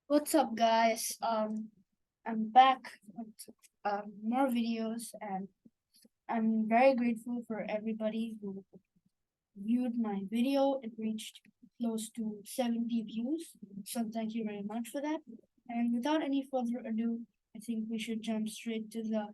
What's up, guys? I'm back with more videos, and I'm very grateful for everybody who viewed my video. It reached close to 70 views, so thank you very much for that. And without any further ado, I think we should jump straight to the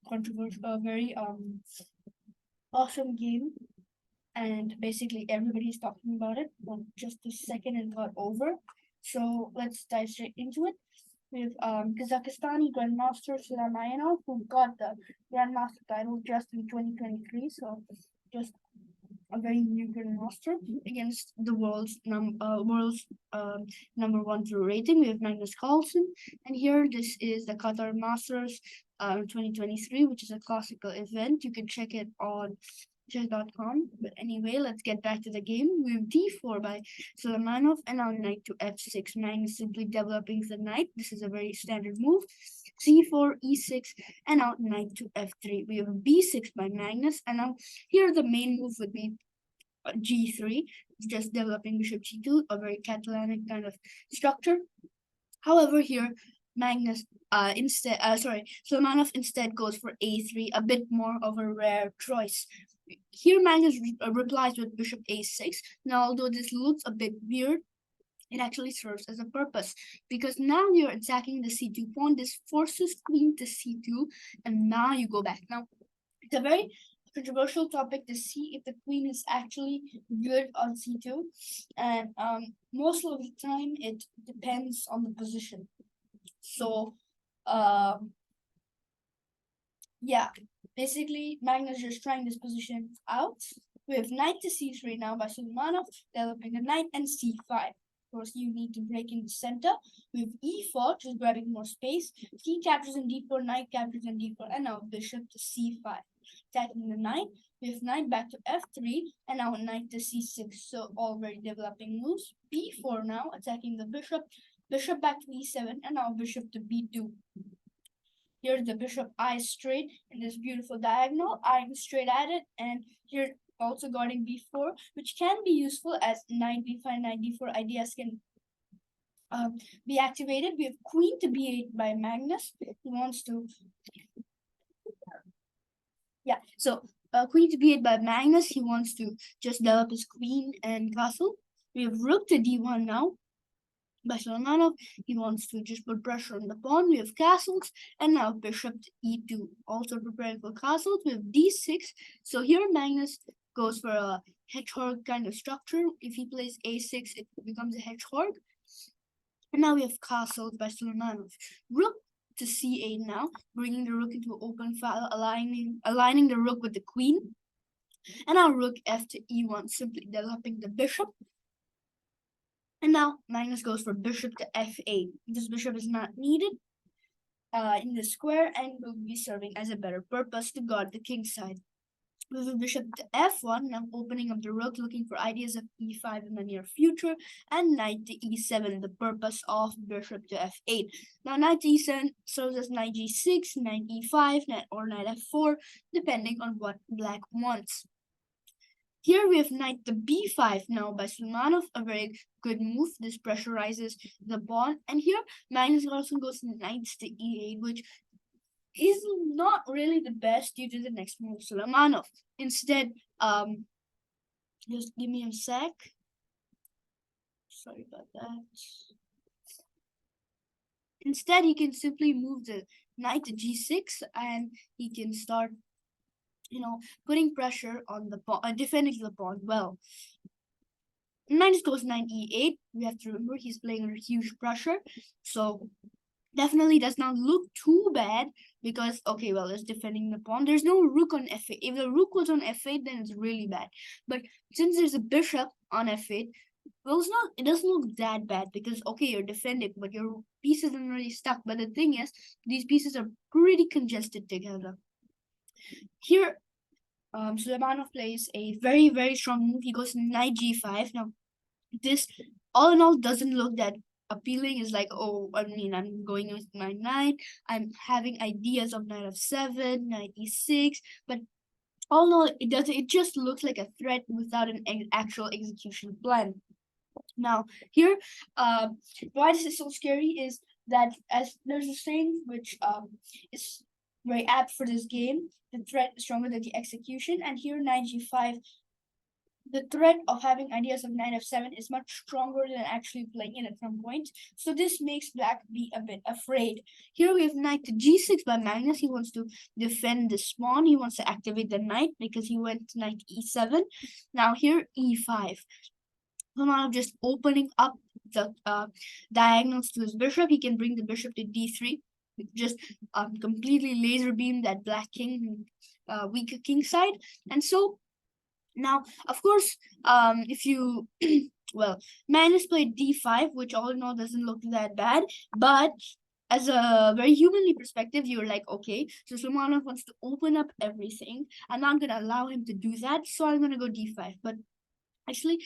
controversial, very awesome game, and basically everybody's talking about it. Well, just a second it got over, so let's dive straight into it with Kazakhstani Grandmaster Suleymenov, who got the Grandmaster title just in 2023. So just a very new Grandmaster against the world's number one through rating. We have Magnus Carlsen, and here this is the Qatar Masters 2023, which is a classical event. You can check it on chess.com. But anyway, let's get back to the game. We have d4 by Suleymanov, and now knight to f6. Magnus simply developing the knight. This is a very standard move. c4, e6, and now knight to f3. We have b6 by Magnus, and now here the main move would be g3, just developing bishop g2, a very Catalanic kind of structure. However, here Magnus Suleymanov instead goes for a3, a bit more of a rare choice. Here Magnus replies with bishop a6. Now, although this looks a bit weird, it actually serves as a purpose, because now you're attacking the c2 pawn. This forces queen to c2, and now you go back. Now, it's a very controversial topic to see if the queen is actually good on c2, and most of the time it depends on the position. So, yeah, basically Magnus just trying this position out. We have knight to c3 now by Suleymanov, developing a knight, and c5. Of course, you need to break in the center. We have e4, just grabbing more space. C captures in d4, knight captures in d4, and now bishop to c5. Attacking the knight, we have knight back to f3, and now knight to c6. So all very developing moves. b4 now, attacking the bishop. Bishop back to e7, and now bishop to b2. Here's the bishop eyes straight in this beautiful diagonal, eyeing straight at it, and here also guarding b4, which can be useful as knight b5, knight d4 ideas can be activated. We have queen to b8 by Magnus. He wants to, queen to b8 by Magnus. He wants to just develop his queen and castle. We have rook to d1 now by Suleymanov. He wants to just put pressure on the pawn. We have castles, and now bishop to e2, also preparing for castles. We have d6. So here Magnus goes for a hedgehog kind of structure. If he plays a6, it becomes a hedgehog. And now we have castles by Suleymanov. Rook to c8 now, bringing the rook into an open file, aligning the rook with the queen. And now rook f to e1, simply developing the bishop. And now Magnus goes for bishop to f8. This bishop is not needed in the square and will be serving as a better purpose to guard the king side. With a bishop to f1, now opening up the rook, looking for ideas of e5 in the near future, and knight to e7, the purpose of bishop to f8. Now knight to e7 serves as knight g6, knight e5, or knight f4, depending on what black wants. Here we have knight to b5 now by Suleymanov, a very good move. This pressurizes the pawn. And here Magnus Carlsen goes knights to e8, which is not really the best due to the next move, Suleymanov. Instead, just give me a sec. Sorry about that. Instead, he can simply move the knight to g6, and he can start, putting pressure on the pawn, defending the pawn well. Magnus goes knight e8. We have to remember he's playing under huge pressure, so definitely does not look too bad because, okay, well, it's defending the pawn. There's no rook on f8. If the rook was on f8, then it's really bad. But since there's a bishop on f8, well, it doesn't look that bad because, okay, you're defending, but your pieces aren't really stuck. But the thing is, these pieces are pretty congested together. Here, Suleymanov plays a very, very strong move. He goes knight g5. Now, this, all in all, doesn't look that appealing. Is like, oh, I mean, I'm going with my knight. I'm having ideas of knight f7, knight e6, but all in all, it doesn't. It just looks like a threat without an actual execution plan. Now here, why this is so scary is that, as there's a saying which is very apt for this game: the threat is stronger than the execution. And here, knight g5, the threat of having ideas of knight f7 is much stronger than actually playing it at some point. So this makes black be a bit afraid. Here we have knight to g6 by Magnus. He wants to defend the pawn. He wants to activate the knight because he went to knight e7. Now here e5. Suleymenov just opening up the diagonals to his bishop. He can bring the bishop to d3. Just completely laser beam that black king, weaker king side. And so now, of course, if you well, Magnus played d5, which all in all doesn't look that bad, but as a very humanly perspective, you're like, okay, so Suleymanov wants to open up everything. I'm not gonna allow him to do that, so I'm gonna go d5. But actually,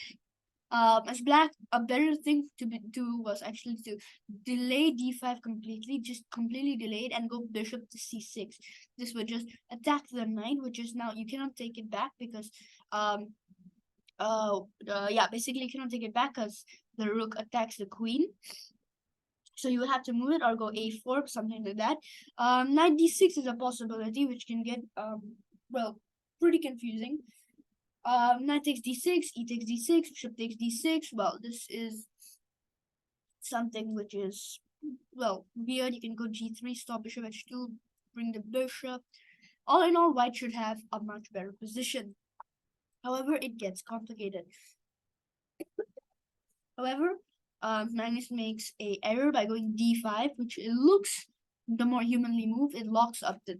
as black, a better thing to do was actually to delay d5 completely, just completely delayed, and go bishop to c6. This would just attack the knight, which is now you cannot take it back because yeah, basically you cannot take it back because the rook attacks the queen. So you would have to move it or go a4, something like that. Knight d6 is a possibility which can get well, pretty confusing. Knight takes d6, e takes d6, bishop takes d6. Well, this is something which is, well, weird. You can go g3, stop bishop h2, bring the bishop. All in all, white should have a much better position. However, it gets complicated. However, Magnus makes a error by going d5, which it looks the more humanly move. It locks up the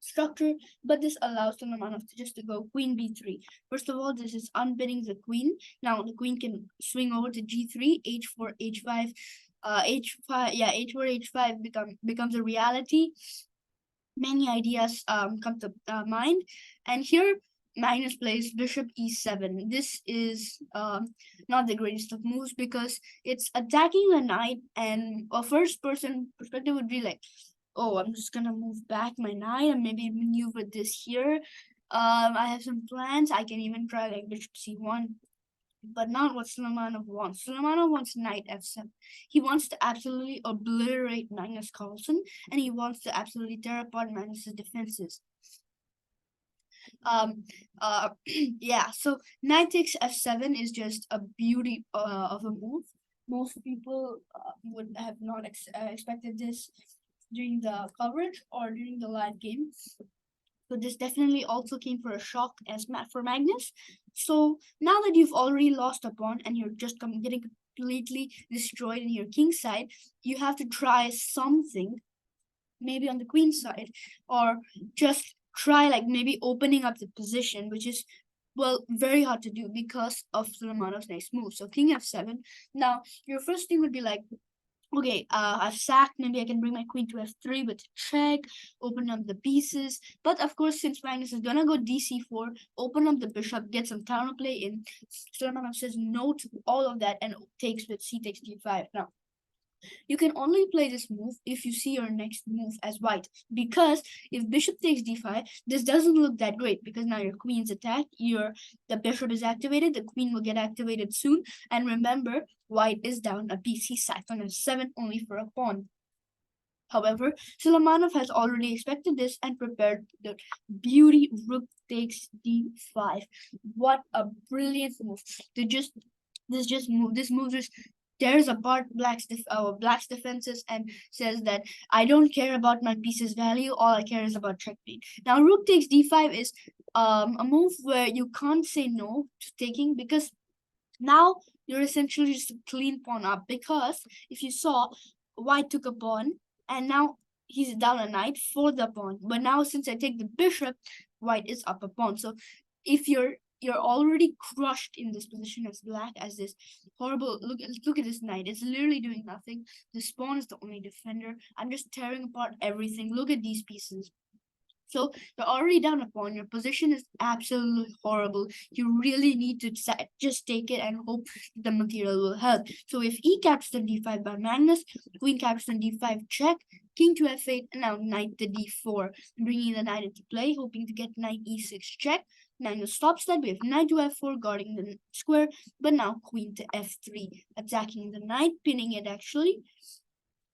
structure, but this allows Suleymanov to just to go queen b3. First of all, this is unpinning the queen. Now the queen can swing over to g3, h4, h5, h5, yeah, h4, h5 becomes a reality. Many ideas come to mind, and here Magnus plays bishop e7. This is not the greatest of moves because it's attacking the knight, and a first person perspective would be like, oh, I'm just gonna move back my knight and maybe maneuver this here. I have some plans. I can even try like bishop c1, but not what Suleymanov wants. Suleymanov wants knight f7. He wants to absolutely obliterate Magnus Carlsen, and he wants to absolutely tear apart Magnus's defenses. Yeah, so knight takes f7 is just a beauty of a move. Most people would have not expected this during the coverage or during the live game. So this definitely also came for a shock as for Magnus. So now that you've already lost a pawn and you're just getting completely destroyed in your king side, you have to try something, maybe on the queen side, or just try like maybe opening up the position, which is, well, very hard to do because of Suleymanov's next move. So king f7. Now your first thing would be like, okay, I've sacked, maybe I can bring my queen to f3 with check, open up the pieces. But of course, since Magnus is gonna go dc4, open up the bishop, get some counterplay in, Suleymanov says no to all of that and takes with c takes d5. Now, you can only play this move if you see your next move as white, because if bishop takes d5, this doesn't look that great because now your queen's attacked, the bishop is activated, the queen will get activated soon, and remember, white is down a piece. He sacked on f7 only for a pawn. However, Suleymanov has already expected this and prepared the beauty rook takes d5. What a brilliant move! This move just tears apart black's defenses and says that I don't care about my piece's value. All I care is about checkmate. Now, rook takes d5 is a move where you can't say no to taking, because now you're essentially just a clean pawn up. Because if you saw, white took a pawn and now he's down a knight for the pawn. But now since I take the bishop, white is up a pawn. So if you're already crushed in this position as black, as this horrible look at this knight. It's literally doing nothing. This pawn is the only defender. I'm just tearing apart everything. Look at these pieces. So you're already down a pawn. Your position is absolutely horrible. You really need to just take it and hope the material will help. So if e captures on d5 by Magnus, queen captures on d5 check, king to f8, and now knight to d4, bringing the knight into play, hoping to get knight e6 check. Magnus stops that. We have knight to f4, guarding the square, but now queen to f3, attacking the knight, pinning it actually.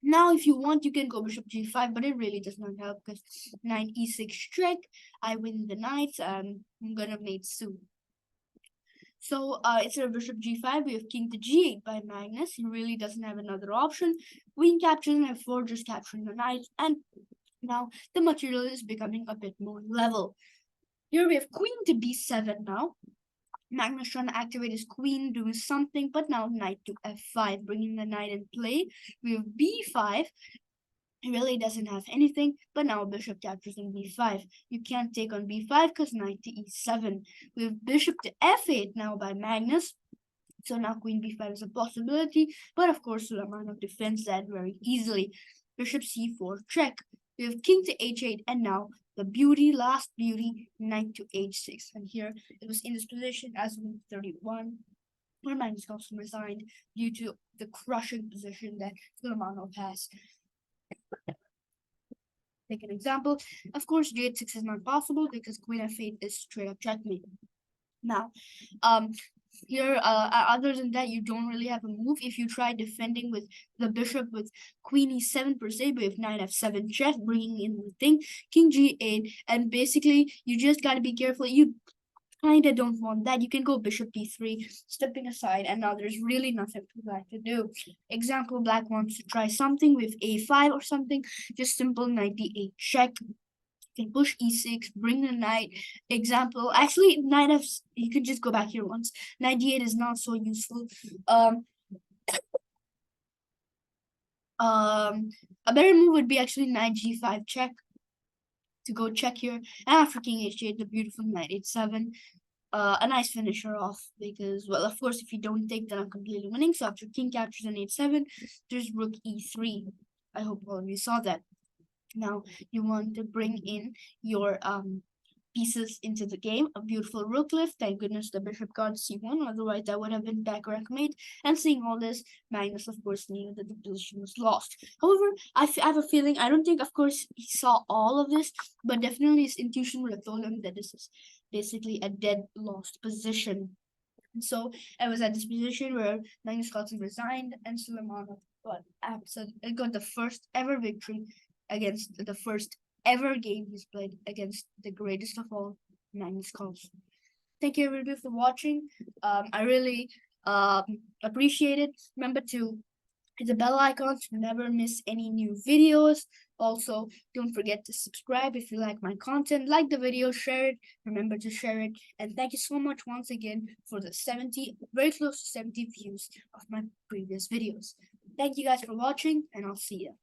Now, if you want, you can go bishop g5, but it really does not help because knight e6 check. I win the knight, and I'm gonna mate soon. So instead of bishop g5, we have king to g8 by Magnus. He really doesn't have another option. Queen captures and f4, just capturing the knight, and now the material is becoming a bit more level. Here we have queen to b7 now. Magnus trying to activate his queen, doing something, but now knight to f5, bringing the knight in play. We have b5. He really doesn't have anything, but now bishop captures on b5. You can't take on b5 because knight to e7. We have bishop to f8 now by Magnus. So now queen b5 is a possibility, but of course Suleymenov defends that very easily. Bishop c4 check. We have king to h8, and now the beauty, last beauty, knight to h6. And here it was in this position as move 31, where Magnus Carlsen resigned due to the crushing position that Suleymenov has. Take an example. Of course, g6 is not possible because queen f8 is straight up checkmate. Now, here, other than that, you don't really have a move. If you try defending with the bishop with queen e7 per se, but if knight f7 check, bringing in the thing, king g8, and basically you just gotta be careful. You kinda don't want that. You can go bishop b3, stepping aside, and now there's really nothing for black to do. Example, black wants to try something with a5 or something, just simple knight d8 check. Can push e6, bring the knight. Example, actually, knight f. You can just go back here once. Knight d8 is not so useful. A better move would be actually knight g5 check to go check here. And after king h8, the beautiful knight h7. A nice finisher off because, well, of course, if you don't take, then I'm completely winning. So after king captures an h7, there's rook e3. I hope all of you saw that. Now you want to bring in your pieces into the game. A beautiful rook lift. Thank goodness the bishop got c1, otherwise that would have been back checkmate. And seeing all this, Magnus of course knew that the position was lost. However, I have a feeling, I don't think of course he saw all of this, but definitely his intuition would have told him that this is basically a dead lost position. And so I was at this position where Magnus Carlsen resigned and Suleymenov got the first ever victory against the first ever game he's played against the greatest of all, Magnus Carlsen. Thank you everybody for watching. I really appreciate it. Remember to hit the bell icon to never miss any new videos. Also, don't forget to subscribe if you like my content. Like the video, share it. Remember to share it. And thank you so much once again for the 70, very close to 70 views of my previous videos. Thank you guys for watching, and I'll see you.